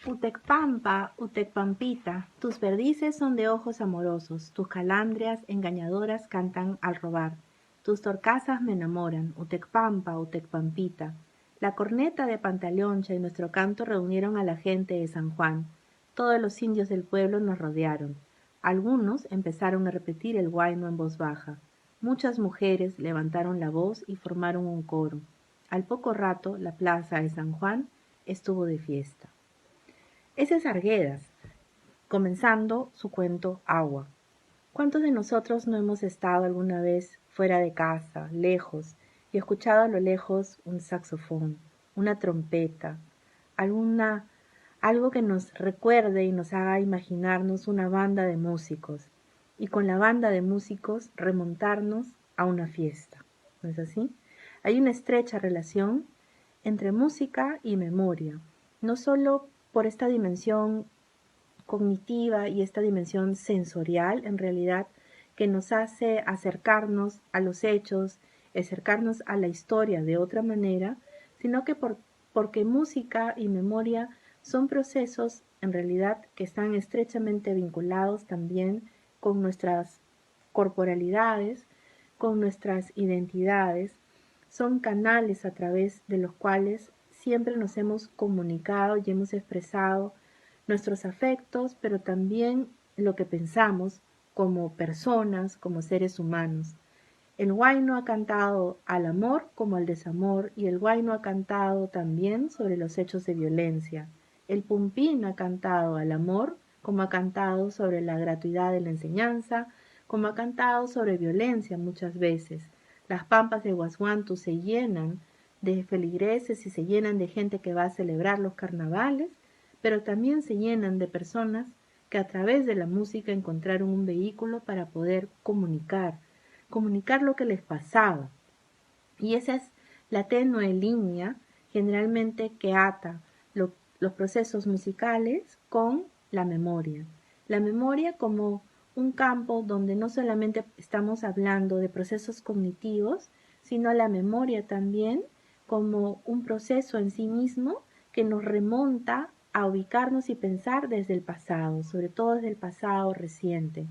Utecpampa, Utecpampita, tus perdices son de ojos amorosos, tus calandrias engañadoras cantan al robar, tus torcasas me enamoran, Utecpampa, Utecpampita. La corneta de Pantaleoncha y nuestro canto reunieron a la gente de San Juan. Todos los indios del pueblo nos rodearon. Algunos empezaron a repetir el huayno en voz baja. Muchas mujeres levantaron la voz y formaron un coro. Al poco rato, la plaza de San Juan estuvo de fiesta. Ese es Arguedas, comenzando su cuento Agua. ¿Cuántos de nosotros no hemos estado alguna vez fuera de casa, lejos, y escuchado a lo lejos un saxofón, una trompeta, algo que nos recuerde y nos haga imaginarnos una banda de músicos, y con la banda de músicos remontarnos a una fiesta? ¿No es así? Hay una estrecha relación entre música y memoria, no solo por esta dimensión cognitiva y esta dimensión sensorial, en realidad, que nos hace acercarnos a los hechos, acercarnos a la historia de otra manera, sino que porque música y memoria son procesos, en realidad, que están estrechamente vinculados también con nuestras corporalidades, con nuestras identidades, son canales a través de los cuales siempre nos hemos comunicado y hemos expresado nuestros afectos, pero también lo que pensamos como personas, como seres humanos. El huayno ha cantado al amor como al desamor, y el huayno ha cantado también sobre los hechos de violencia. El pumpín ha cantado al amor como ha cantado sobre la gratuidad de la enseñanza, como ha cantado sobre violencia muchas veces. Las pampas de Huasguantu se llenan de feligreses y se llenan de gente que va a celebrar los carnavales, pero también se llenan de personas que a través de la música encontraron un vehículo para poder comunicar lo que les pasaba. Y esa es la tenue línea generalmente que ata los procesos musicales con la memoria. La memoria como un campo donde no solamente estamos hablando de procesos cognitivos, sino la memoria también como un proceso en sí mismo que nos remonta a ubicarnos y pensar desde el pasado, sobre todo desde el pasado reciente.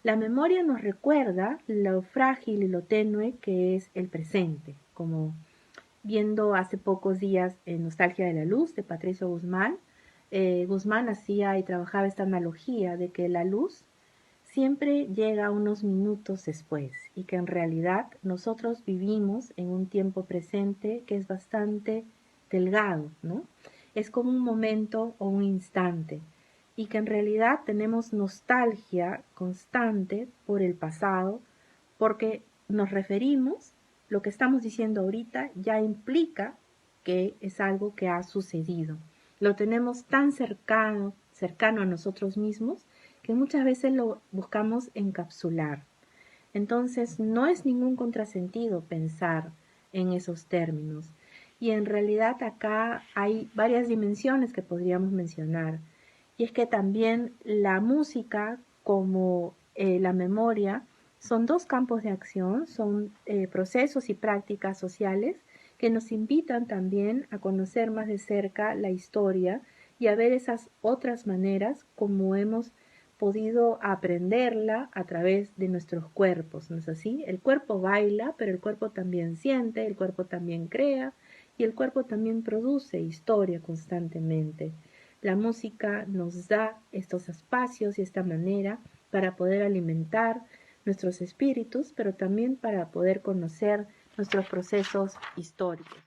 La memoria nos recuerda lo frágil y lo tenue que es el presente, como viendo hace pocos días en Nostalgia de la Luz de Patricio Guzmán. Guzmán hacía y trabajaba esta analogía de que la luz siempre llega unos minutos después y que en realidad nosotros vivimos en un tiempo presente que es bastante delgado, ¿no? Es como un momento o un instante y que en realidad tenemos nostalgia constante por el pasado porque nos referimos, lo que estamos diciendo ahorita ya implica que es algo que ha sucedido. Lo tenemos tan cercano a nosotros mismos, que muchas veces lo buscamos encapsular. Entonces, no es ningún contrasentido pensar en esos términos. Y en realidad acá hay varias dimensiones que podríamos mencionar. Y es que también la música como la memoria son dos campos de acción, son procesos y prácticas sociales que nos invitan también a conocer más de cerca la historia y a ver esas otras maneras como hemos podido aprenderla a través de nuestros cuerpos, ¿no es así? El cuerpo baila, pero el cuerpo también siente, el cuerpo también crea y el cuerpo también produce historia constantemente. La música nos da estos espacios y esta manera para poder alimentar nuestros espíritus, pero también para poder conocer nuestros procesos históricos.